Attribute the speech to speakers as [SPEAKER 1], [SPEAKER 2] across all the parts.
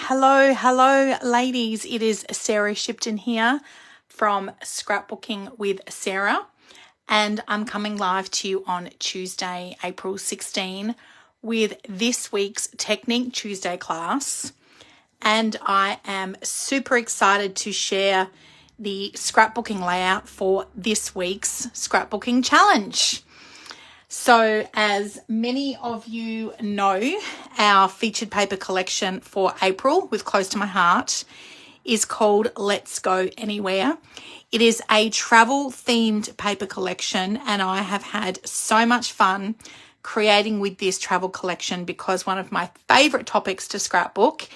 [SPEAKER 1] Hello, ladies. It is Sarah Shipton here from Scrapbooking with Sarah, and I'm coming live to you on Tuesday, April 16, with this week's Technique Tuesday class, and I am super excited to share the scrapbooking layout for this week's scrapbooking challenge. So as many of you know, our featured paper collection for April with Close to My Heart is called Let's Go Anywhere. It is a travel themed paper collection, and I have had so much fun creating with this travel collection because one of my favorite topics to scrapbook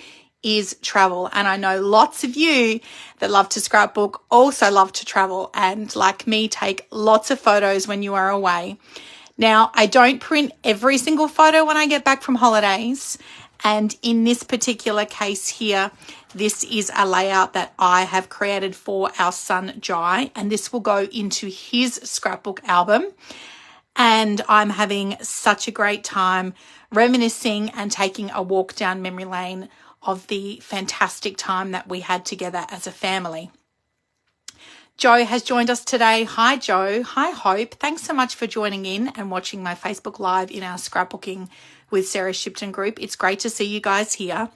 [SPEAKER 1] is travel. And I know lots of you that love to scrapbook also love to travel and, like me, take lots of photos when you are away. Now, I don't print every single photo when I get back from holidays, and in this particular case here, this is a layout that I have created for our son Jai, and this will go into his scrapbook album. And I'm having such a great time reminiscing and taking a walk down memory lane of the fantastic time that we had together as a family. Joe has joined us today. Hi, Joe. Hi, Hope. Thanks so much for joining in and watching my Facebook Live in our Scrapbooking with Sarah Shipton group. It's great to see you guys here.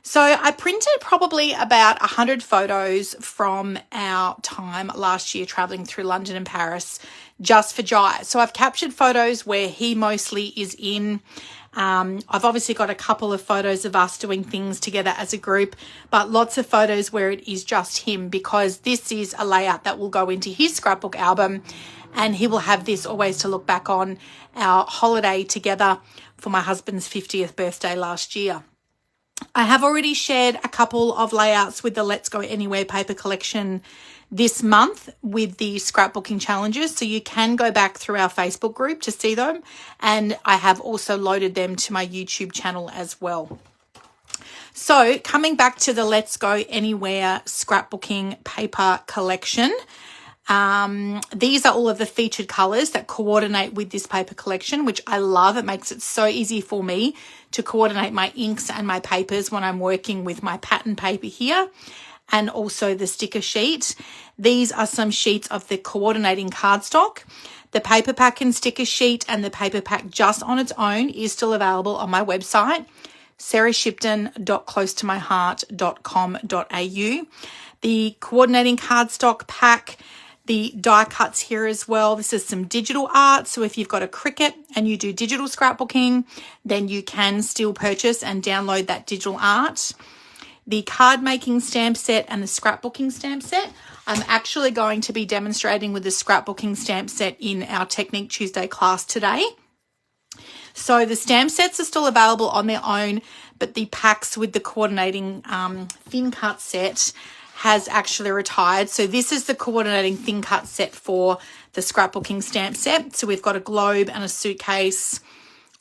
[SPEAKER 1] So I printed probably about 100 photos from our time last year traveling through London and Paris just for Jai. So I've captured photos where he mostly is in. I've obviously got a couple of photos of us doing things together as a group, but lots of photos where it is just him, because this is a layout that will go into his scrapbook album, and he will have this always to look back on our holiday together for my husband's 50th birthday last year. I have already shared a couple of layouts with the Let's Go Anywhere paper collection this month with the scrapbooking challenges, so you can go back through our Facebook group to see them, and I have also loaded them to my YouTube channel as well. So coming back to the Let's Go Anywhere scrapbooking paper collection, these are all of the featured colours that coordinate with this paper collection, which I love. It makes it so easy for me to coordinate my inks and my papers when I'm working with my pattern paper here, and also the sticker sheet. These are some sheets of the coordinating cardstock. The paper pack and sticker sheet and the paper pack just on its own is still available on my website, sarahshipton.closetomyheart.com.au. The coordinating cardstock pack, the die cuts here as well. This is some digital art. So if you've got a Cricut and you do digital scrapbooking, then you can still purchase and download that digital art. The card making stamp set and the scrapbooking stamp set. I'm actually going to be demonstrating with the scrapbooking stamp set in our Technique Tuesday class today. So the stamp sets are still available on their own, but the packs with the coordinating thin cut set has actually retired. So this is the coordinating thin cut set for the scrapbooking stamp set. So we've got a globe and a suitcase,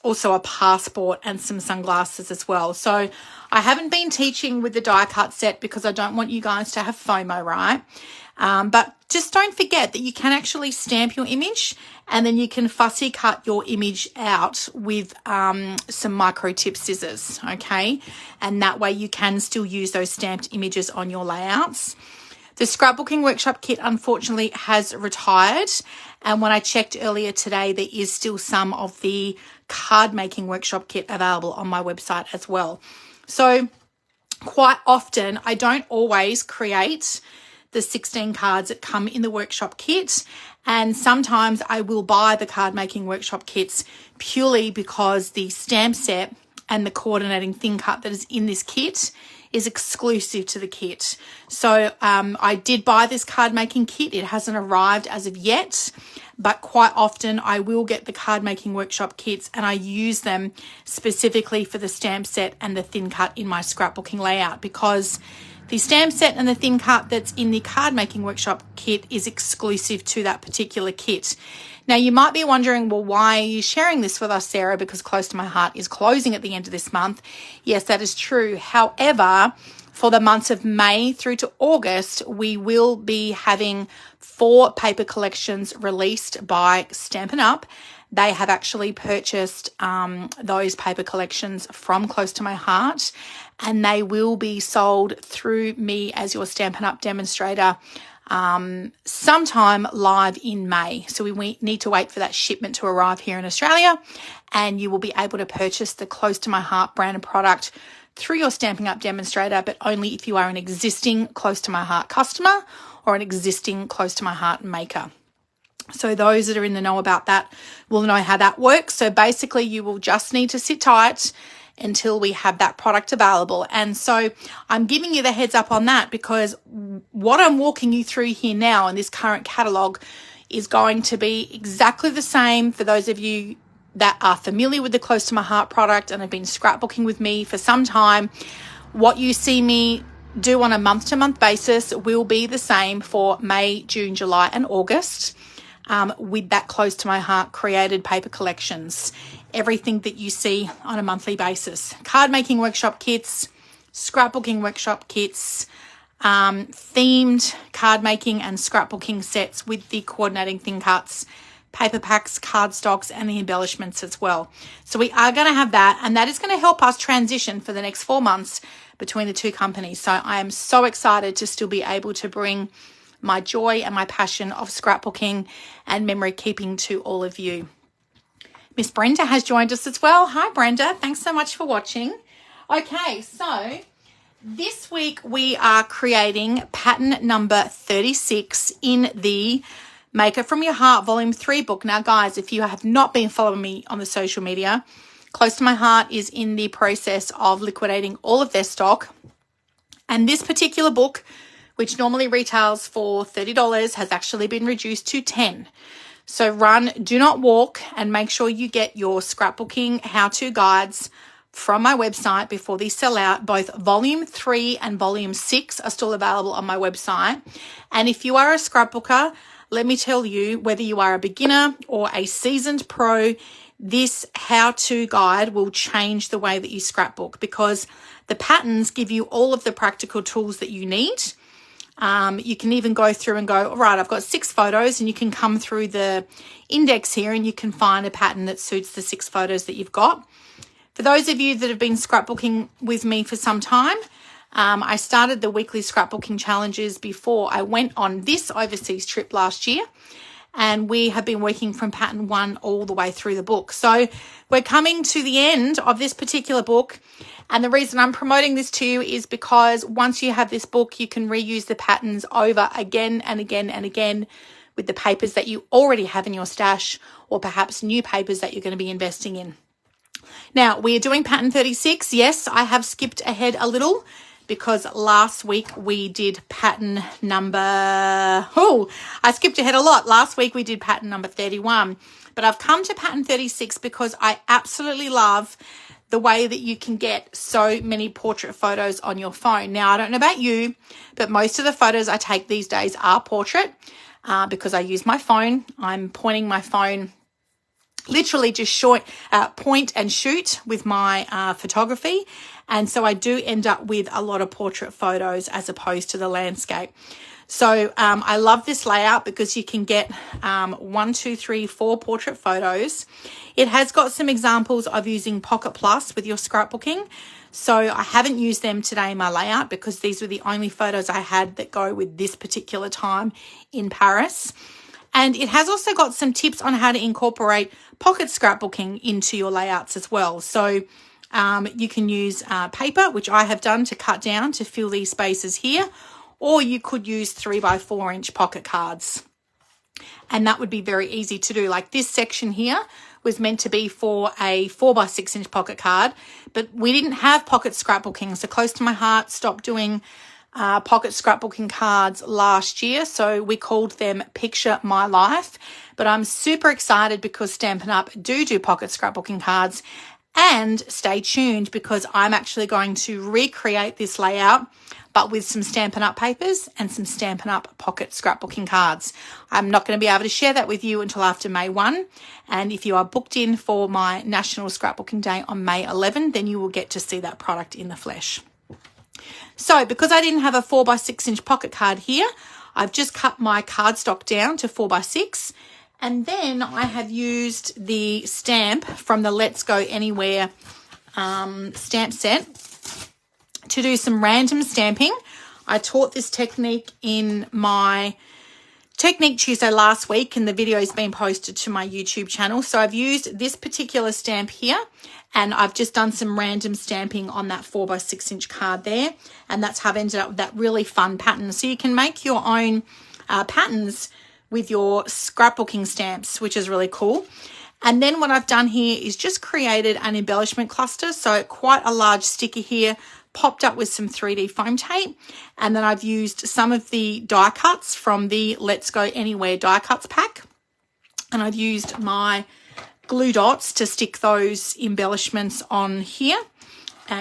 [SPEAKER 1] also a passport and some sunglasses as well. So I haven't been teaching with the die cut set because I don't want you guys to have FOMO, right? But just don't forget that you can actually stamp your image, and then you can fussy cut your image out with some micro tip scissors, okay? And that way you can still use those stamped images on your layouts. The scrapbooking workshop kit unfortunately has retired, and when I checked earlier today, there is still some of the card making workshop kit available on my website as well. So quite often, I don't always create the 16 cards that come in the workshop kit, and sometimes I will buy the card making workshop kits purely because the stamp set and the coordinating thin cut that is in this kit is exclusive to the kit. So I did buy this card making kit. It hasn't arrived as of yet, but quite often I will get the card making workshop kits and I use them specifically for the stamp set and the thin cut in my scrapbooking layout, because the stamp set and the thin cut that's in the card making workshop kit is exclusive to that particular kit. Now, you might be wondering, well, why are you sharing this with us, Sarah? Because Close to My Heart is closing at the end of this month. Yes, that is true. However, for the months of May through to August, we will be having 4 paper collections released by Stampin' Up, they have actually purchased those paper collections from Close to My Heart, and they will be sold through me as your Stampin' Up! Demonstrator sometime live in May. So we need to wait for that shipment to arrive here in Australia, and you will be able to purchase the Close to My Heart branded product through your Stampin' Up! Demonstrator, but only if you are an existing Close to My Heart customer or an existing Close to My Heart maker. So those that are in the know about that will know how that works. So basically you will just need to sit tight until we have that product available. And so I'm giving you the heads up on that because what I'm walking you through here now in this current catalogue is going to be exactly the same for those of you that are familiar with the Close to My Heart product and have been scrapbooking with me for some time. What you see me do on a month-to-month basis will be the same for May, June, July, and August with that Close to My Heart created paper collections. Everything that you see on a monthly basis. Card making workshop kits, scrapbooking workshop kits, themed card making and scrapbooking sets with the coordinating thin cuts, paper packs, cardstocks, and the embellishments as well. So we are going to have that, and that is going to help us transition for the next 4 months between the two companies. So I am so excited to still be able to bring my joy and my passion of scrapbooking and memory keeping to all of you. Miss Brenda has joined us as well. Hi, Brenda. Thanks so much for watching. Okay, so this week we are creating pattern number 36 in the Make It From Your Heart Volume 3 book. Now, guys, if you have not been following me on the social media, Close to My Heart is in the process of liquidating all of their stock. And this particular book, which normally retails for $30, has actually been reduced to $10. So run, do not walk, and make sure you get your scrapbooking how-to guides from my website before these sell out. Both Volume 3 and Volume 6 are still available on my website. And if you are a scrapbooker, let me tell you, whether you are a beginner or a seasoned pro, this how-to guide will change the way that you scrapbook because the patterns give you all of the practical tools that you need. You can even go through and go, all right, I've got 6 photos, and you can come through the index here and you can find a pattern that suits the 6 photos that you've got. For those of you that have been scrapbooking with me for some time, I started the weekly scrapbooking challenges before I went on this overseas trip last year, and we have been working from pattern 1 all the way through the book. So we're coming to the end of this particular book. And the reason I'm promoting this to you is because once you have this book, you can reuse the patterns over again and again and again with the papers that you already have in your stash, or perhaps new papers that you're going to be investing in. Now, we are doing pattern 36. Yes, I have skipped ahead a little because last week we did pattern number... I skipped ahead a lot. Last week we did pattern number 31. But I've come to pattern 36 because I absolutely love the way that you can get so many portrait photos on your phone. Now, I don't know about you, but most of the photos I take these days are portrait because I use my phone. I'm pointing my phone, literally just point and shoot with my photography. And so I do end up with a lot of portrait photos as opposed to the landscape. So I love this layout because you can get 1, 2, 3, 4 portrait photos. It has got some examples of using Pocket Plus with your scrapbooking. So I haven't used them today in my layout because these were the only photos I had that go with this particular time in Paris. And it has also got some tips on how to incorporate pocket scrapbooking into your layouts as well. So you can use paper, which I have done to cut down to fill these spaces here, or you could use 3x4 inch pocket cards. And that would be very easy to do. Like this section here was meant to be for a 4x6 inch pocket card, but we didn't have pocket scrapbooking. So Close to My Heart stopped doing pocket scrapbooking cards last year. So we called them Picture My Life. But I'm super excited because Stampin' Up! do pocket scrapbooking cards. And stay tuned because I'm actually going to recreate this layout, but with some Stampin' Up! Papers and some Stampin' Up! Pocket scrapbooking cards. I'm not going to be able to share that with you until after May 1. And if you are booked in for my National Scrapbooking Day on May 11, then you will get to see that product in the flesh. So because I didn't have a 4x6 inch pocket card here, I've just cut my cardstock down to 4x6. And then I have used the stamp from the Let's Go Anywhere stamp set to do some random stamping. I taught this technique in my Technique Tuesday last week, and the video has been posted to my YouTube channel. So I've used this particular stamp here, and I've just done some random stamping on that 4x6 inch card there, and that's how I've ended up with that really fun pattern. So you can make your own patterns with your scrapbooking stamps, which is really cool. And then what I've done here is just created an embellishment cluster. So quite a large sticker here, popped up with some 3D foam tape. And then I've used some of the die cuts from the Let's Go Anywhere die cuts pack. And I've used my glue dots to stick those embellishments on here.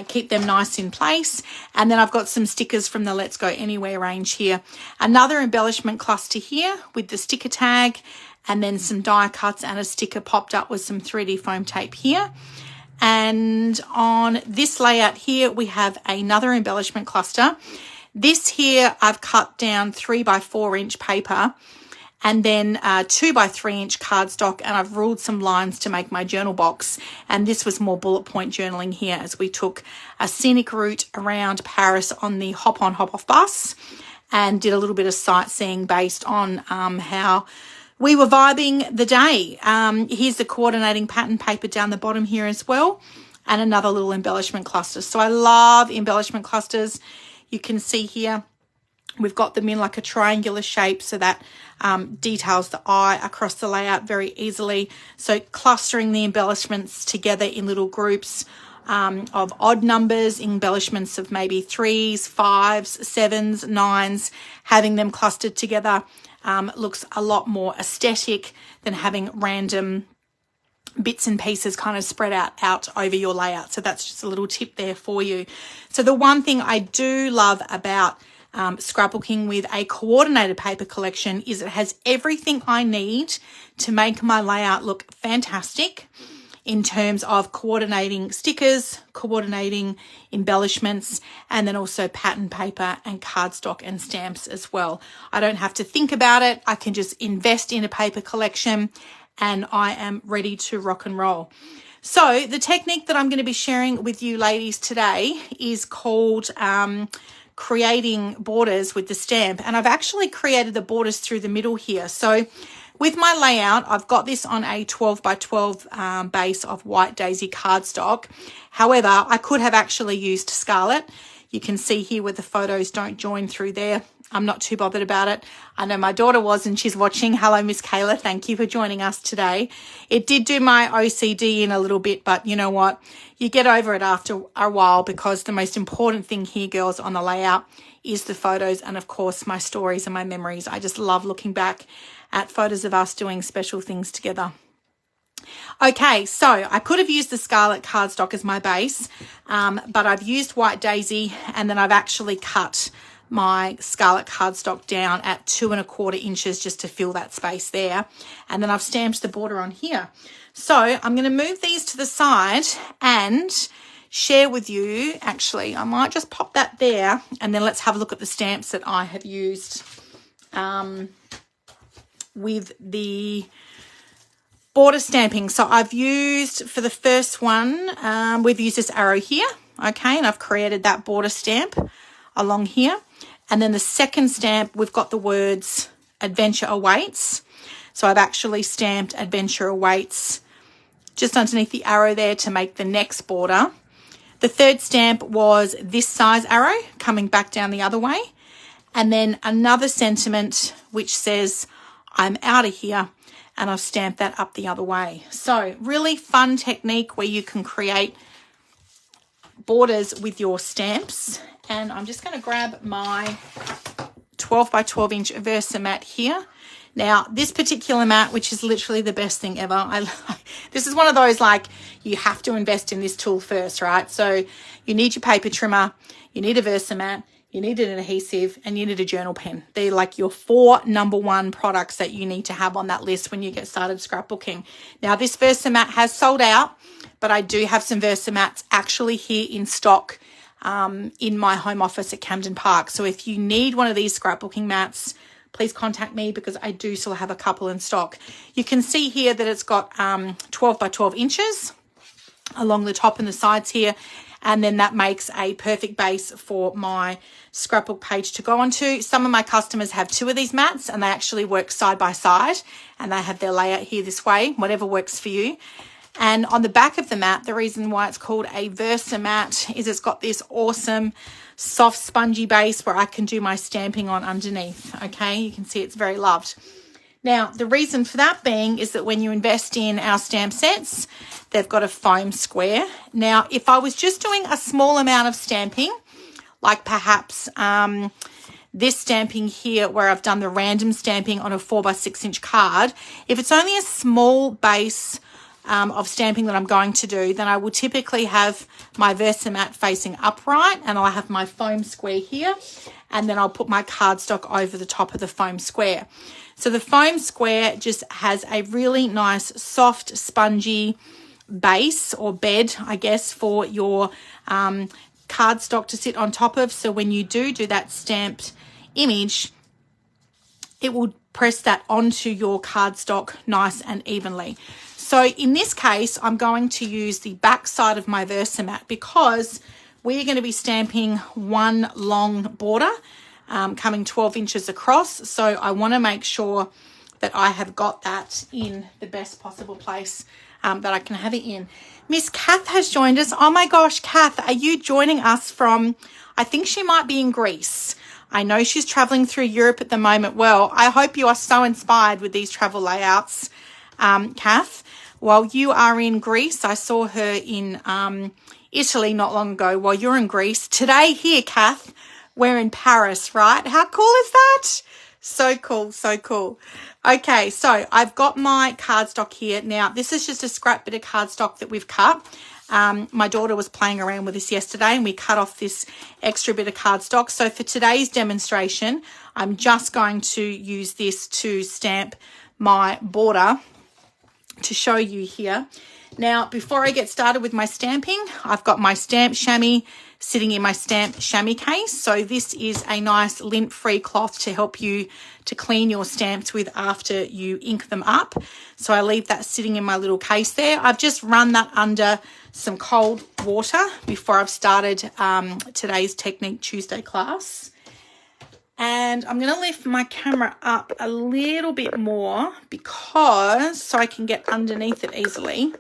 [SPEAKER 1] Keep them nice in place. And then I've got some stickers from the Let's Go Anywhere range here. Another embellishment cluster here with the sticker tag, and then some die cuts and a sticker popped up with some 3D foam tape here. And on this layout here, we have another embellishment cluster. This here, I've cut down 3x4 inch paper, and then 2x3 inch cardstock, and I've ruled some lines to make my journal box. And this was more bullet point journaling here as we took a scenic route around Paris on the hop on hop off bus and did a little bit of sightseeing based on how we were vibing the day. Here's the coordinating pattern paper down the bottom here as well, and another little embellishment cluster. So I love embellishment clusters. You can see here we've got them in like a triangular shape, so that details the eye across the layout very easily. So clustering the embellishments together in little groups of odd numbers, embellishments of maybe 3s, 5s, 7s, 9s, having them clustered together looks a lot more aesthetic than having random bits and pieces kind of spread out over your layout. So that's just a little tip there for you. So the one thing I do love about scrapbooking with a coordinated paper collection is it has everything I need to make my layout look fantastic in terms of coordinating stickers, coordinating embellishments, and then also pattern paper and cardstock and stamps as well. I don't have to think about it. I can just invest in a paper collection and I am ready to rock and roll. So the technique that I'm going to be sharing with you ladies today is called creating borders with the stamp. And I've actually created the borders through the middle here. So with my layout, I've got this on a 12x12 base of white daisy cardstock. However, I could have actually used scarlet. You can see here where the photos don't join through there. I'm not too bothered about it. I know my daughter was, and she's watching. Hello, Miss Kayla. Thank you for joining us today. It did do my OCD in a little bit, but you know what? You get over it after a while, because the most important thing here, girls, on the layout is the photos and, of course, my stories and my memories. I just love looking back at photos of us doing special things together. Okay, so I could have used the scarlet cardstock as my base, but I've used white daisy, and then I've actually cut my scarlet cardstock down at 2 1/4 inches just to fill that space there. And then I've stamped the border on here. So I'm going to move these to the side and share with you, actually, I might just pop that there, and then let's have a look at the stamps that I have used with the border stamping. So I've used, for the first one, we've used this arrow here, okay, and I've created that border stamp along here. And then the second stamp, we've got the words Adventure Awaits. So I've actually stamped Adventure Awaits just underneath the arrow there to make the next border. The third stamp was this size arrow coming back down the other way. And then another sentiment which says, I'm out of here, and I've stamped that up the other way. So really fun technique where you can create borders with your stamps. And I'm just going to grab my 12x12 inch Versamat here. Now, this particular mat, which is literally the best thing ever, this is one of those, like, you have to invest in this tool first, right? So you need your paper trimmer, you need a Versamat, you need an adhesive, and you need a journal pen. They're like your 4 number 1 products that you need to have on that list when you get started scrapbooking. Now, this Versamat has sold out, but I do have some Versamats actually here in stock in my home office at Camden Park. So if you need one of these scrapbooking mats, please contact me because I do still have a couple in stock. You can see here that it's got 12 by 12 inches along the top and the sides here. And then that makes a perfect base for my scrapbook page to go onto. Some of my customers have 2 of these mats and they actually work side by side and they have their layout here this way, whatever works for you. And on the back of the mat, the reason why it's called a Versa mat is it's got this awesome soft spongy base where I can do my stamping on underneath. Okay, you can see it's very loved. Now, the reason for that being is that when you invest in our stamp sets, they've got a foam square. Now, if I was just doing a small amount of stamping, like perhaps this stamping here where I've done the random stamping on a 4 by 6 inch card, if it's only a small base of stamping that I'm going to do, then I will typically have my Versamat facing upright and I'll have my foam square here, and then I'll put my cardstock over the top of the foam square. So the foam square just has a really nice soft spongy base or bed, I guess, for your cardstock to sit on top of. So when you do that stamped image, it will press that onto your cardstock nice and evenly. So in this case, I'm going to use the back side of my Versamat because we're going to be stamping one long border coming 12 inches across. So I want to make sure that I have got that in the best possible place that I can have it in. Miss Kath has joined us. Oh my gosh, Kath, are you joining us from, I think she might be in Greece. I know she's traveling through Europe at the moment. Well, I hope you are so inspired with these travel layouts, Kath. While you are in Greece, I saw her in Italy not long ago. While you're in Greece, today here, Kath, we're in Paris, right? How cool is that? So cool, so cool. Okay, so I've got my cardstock here. Now, this is just a scrap bit of cardstock that we've cut. My daughter was playing around with this yesterday and we cut off this extra bit of cardstock. So for today's demonstration, I'm just going to use this to stamp my border to show you here. Now, before I get started with my stamping, I've got my stamp chamois sitting in my stamp chamois case. So this is a nice lint-free cloth to help you to clean your stamps with after you ink them up. So I leave that sitting in my little case there. I've just run that under some cold water before I've started today's Technique Tuesday class. And I'm going to lift my camera up a little bit more because so I can get underneath it easily.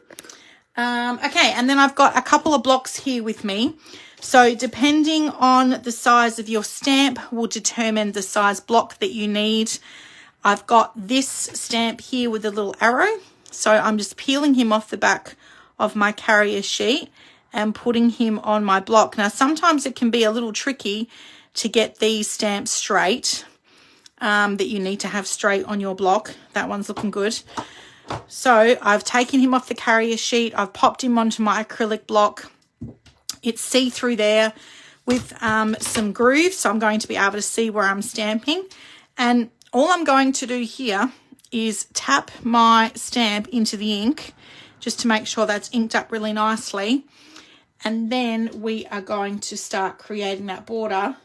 [SPEAKER 1] Okay, and then I've got a couple of blocks here with me. So depending on the size of your stamp will determine the size block that you need. I've got this stamp here with a little arrow. So I'm just peeling him off the back of my carrier sheet and putting him on my block. Now, sometimes it can be a little tricky to get these stamps straight that you need to have straight on your block. That one's looking good. So I've taken him off the carrier sheet. I've popped him onto my acrylic block. It's see-through there with some grooves, so I'm going to be able to see where I'm stamping. And all I'm going to do here is tap my stamp into the ink just to make sure that's inked up really nicely. And then we are going to start creating that border.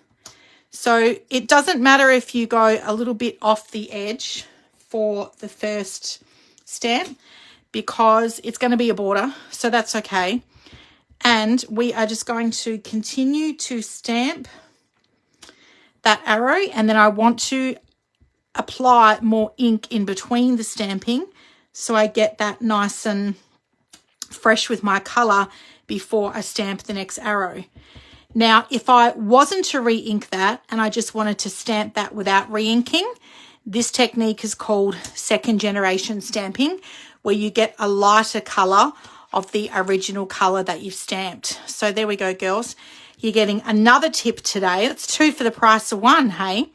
[SPEAKER 1] So it doesn't matter if you go a little bit off the edge for the first stamp because it's going to be a border, so that's okay. And we are just going to continue to stamp that arrow, and then I want to apply more ink in between the stamping so I get that nice and fresh with my colour before I stamp the next arrow. Now, if I wasn't to re-ink that and I just wanted to stamp that without re-inking, this technique is called second generation stamping, where you get a lighter colour of the original colour that you've stamped. So there we go, girls. You're getting another tip today. That's 2 for the price of 1, hey?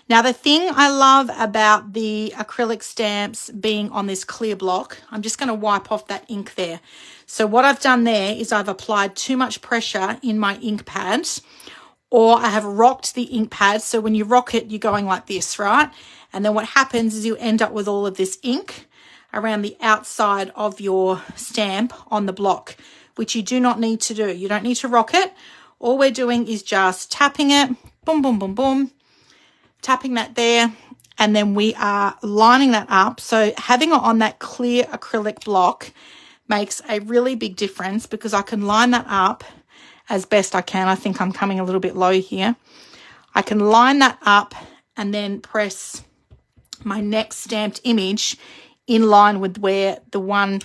[SPEAKER 1] Now, the thing I love about the acrylic stamps being on this clear block, I'm just going to wipe off that ink there. So what I've done there is I've applied too much pressure in my ink pads, or I have rocked the ink pad. So when you rock it, you're going like this, right? And then what happens is you end up with all of this ink around the outside of your stamp on the block, which you do not need to do. You don't need to rock it. All we're doing is just tapping it, boom, boom, boom, boom, tapping that there, and then we are lining that up. So having it on that clear acrylic block makes a really big difference because I can line that up as best I can. I think I'm coming a little bit low here. I can line that up and then press my next stamped image in line with where the one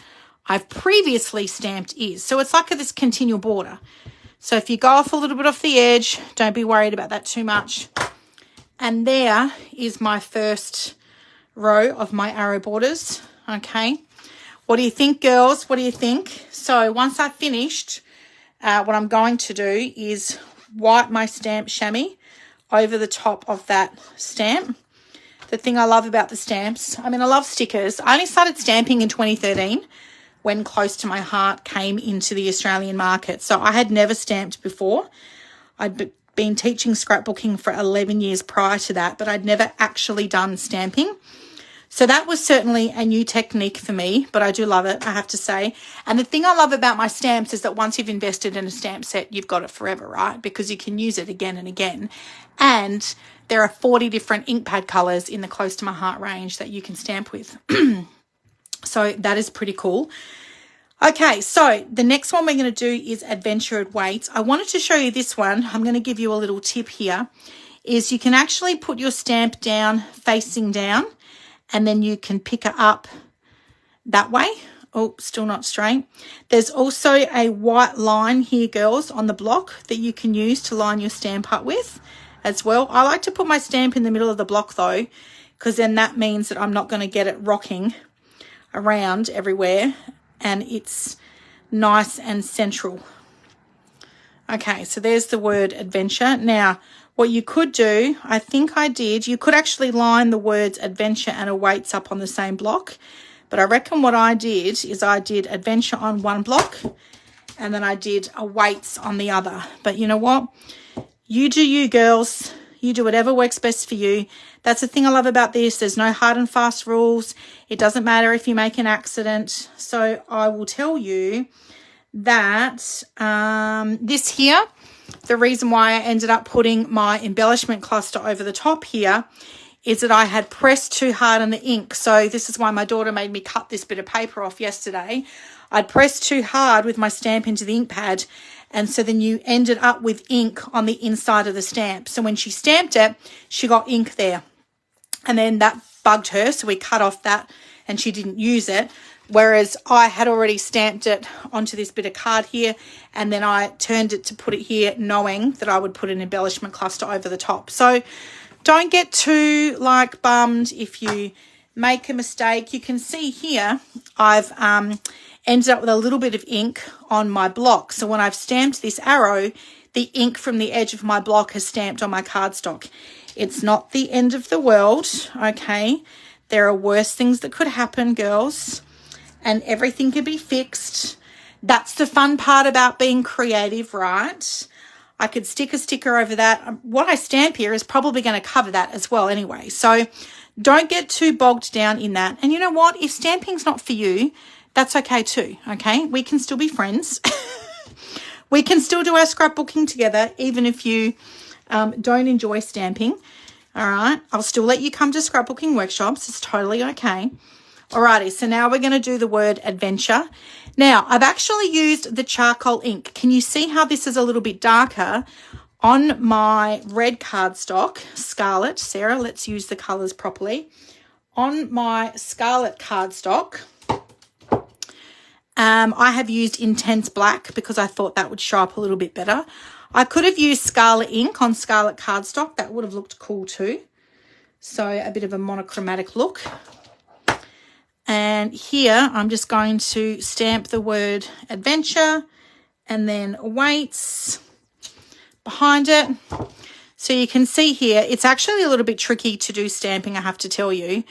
[SPEAKER 1] I've previously stamped is. So it's like this continual border. So if you go off a little bit off the edge, don't be worried about that too much. And there is my first row of my arrow borders. Okay. What do you think, girls? What do you think? So once I've finished, what I'm going to do is wipe my stamp chamois over the top of that stamp. The thing I love about the stamps, I mean, I love stickers. I only started stamping in 2013 when Close to My Heart came into the Australian market. So I had never stamped before. I'd been teaching scrapbooking for 11 years prior to that, but I'd never actually done stamping. So that was certainly a new technique for me, but I do love it, I have to say. And the thing I love about my stamps is that once you've invested in a stamp set, you've got it forever, right? Because you can use it again and again. And there are 40 different ink pad colours in the Close to My Heart range that you can stamp with. So that is pretty cool. Okay, so the next one we're going to do is Adventure Weights. I wanted to show you this one. I'm going to give you a little tip here, is you can actually put your stamp down facing down, and then you can pick it up that way. Oh, still not straight. There's also a white line here, girls, on the block that you can use to line your stamp up with as well. I like to put my stamp in the middle of the block though, because then that means that I'm not going to get it rocking around everywhere, and it's nice and central. Okay, so there's the word adventure. Now, what you could do, I think I did, you could actually line the words adventure and awaits up on the same block. But I reckon what I did is I did adventure on one block and then I did awaits on the other. But you know what? You do you, girls. You do whatever works best for you. That's the thing I love about this. There's no hard and fast rules. It doesn't matter if you make an accident. So I will tell you that this here, the reason why I ended up putting my embellishment cluster over the top here is that I had pressed too hard on the ink. So this is why my daughter made me cut this bit of paper off yesterday. I'd pressed too hard with my stamp into the ink pad, and so then you ended up with ink on the inside of the stamp. So when she stamped it, she got ink there. And then that bugged her, so we cut off that and she didn't use it. Whereas I had already stamped it onto this bit of card here, and then I turned it to put it here knowing that I would put an embellishment cluster over the top. So don't get too bummed if you make a mistake. You can see here I've ended up with a little bit of ink on my block. So when I've stamped this arrow, the ink from the edge of my block has stamped on my cardstock. It's not the end of the world, okay? There are worse things that could happen, girls, and everything can be fixed. That's the fun part about being creative, right? I could stick a sticker over that. What I stamp here is probably going to cover that as well anyway. So don't get too bogged down in that. And you know what? If stamping's not for you, that's okay too, okay? We can still be friends. We can still do our scrapbooking together, even if you don't enjoy stamping. All right, I'll still let you come to scrapbooking workshops. It's totally okay. Alrighty, so now we're going to do the word adventure. Now, I've actually used the charcoal ink. Can you see how this is a little bit darker on my red cardstock, Scarlet? Sarah, let's use the colours properly. On my Scarlet cardstock, I have used Intense Black because I thought that would show up a little bit better. I could have used Scarlet ink on Scarlet cardstock. That would have looked cool too. So a bit of a monochromatic look. And here I'm just going to stamp the word adventure and then awaits behind it. So you can see here, it's actually a little bit tricky to do stamping, I have to tell you,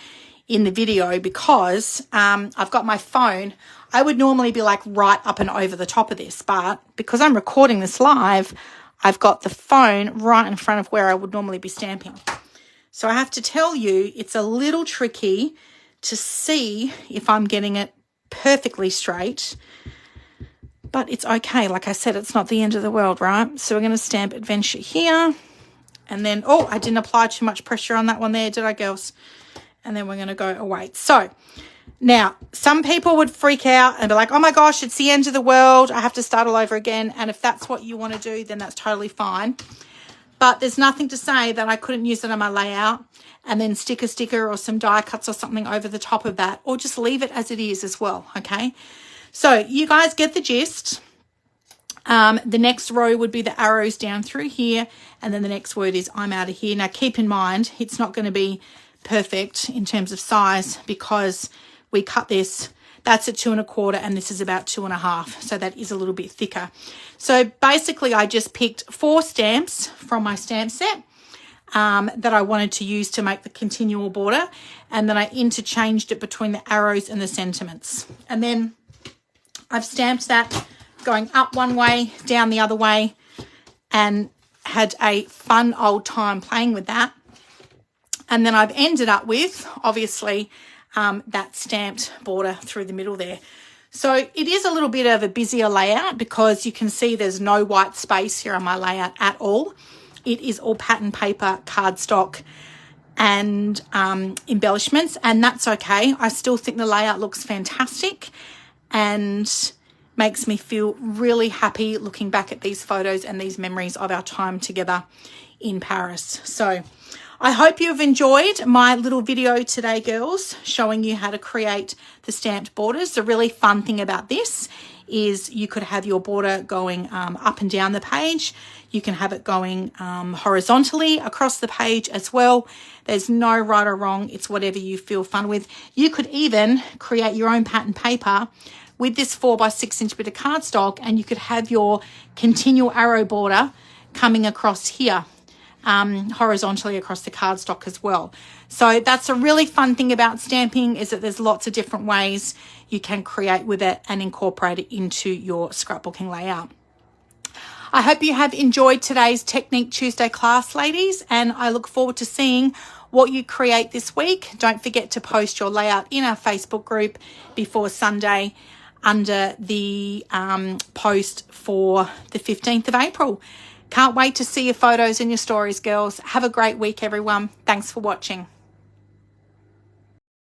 [SPEAKER 1] in the video because I've got my phone. I would normally be right up and over the top of this, but because I'm recording this live, I've got the phone right in front of where I would normally be stamping. So I have to tell you, it's a little tricky to see if I'm getting it perfectly straight, but it's okay. Like I said, it's not the end of the world, right? So we're going to stamp adventure here, And then, oh, I didn't apply too much pressure on that one there, did I, girls? And then we're going to go away. So now some people would freak out and be like, oh my gosh, it's the end of the world. I have to start all over again. And if that's what you want to do, then that's totally fine. But there's nothing to say that I couldn't use it on my layout and then stick a sticker or some die cuts or something over the top of that, or just leave it as it is as well, okay? So you guys get the gist. The next row would be the arrows down through here, and then the next word is I'm out of here. Now keep in mind, it's not going to be perfect in terms of size because we cut this. That's at 2 1/4 and this is about 2 1/2. So that is a little bit thicker. So basically I just picked 4 stamps from my stamp set that I wanted to use to make the continual border. And then I interchanged it between the arrows and the sentiments. And then I've stamped that going up one way, down the other way, and had a fun old time playing with that. And then I've ended up with, obviously, that stamped border through the middle there. So it is a little bit of a busier layout because you can see there's no white space here on my layout at all. It is all pattern paper, cardstock, and embellishments, and that's okay. I still think the layout looks fantastic and makes me feel really happy looking back at these photos and these memories of our time together in Paris. So I hope you've enjoyed my little video today, girls, showing you how to create the stamped borders. The really fun thing about this is you could have your border going up and down the page. You can have it going horizontally across the page as well. There's no right or wrong. It's whatever you feel fun with. You could even create your own pattern paper with this 4 by 6 inch bit of cardstock, and you could have your continual arrow border coming across here. Horizontally across the cardstock as well. So that's a really fun thing about stamping, is that there's lots of different ways you can create with it and incorporate it into your scrapbooking layout. I hope you have enjoyed today's Technique Tuesday class, ladies, and I look forward to seeing what you create this week. Don't forget to post your layout in our Facebook group before Sunday under the post for the 15th of April. Can't wait to see your photos and your stories, girls. Have a great week, everyone. Thanks for watching.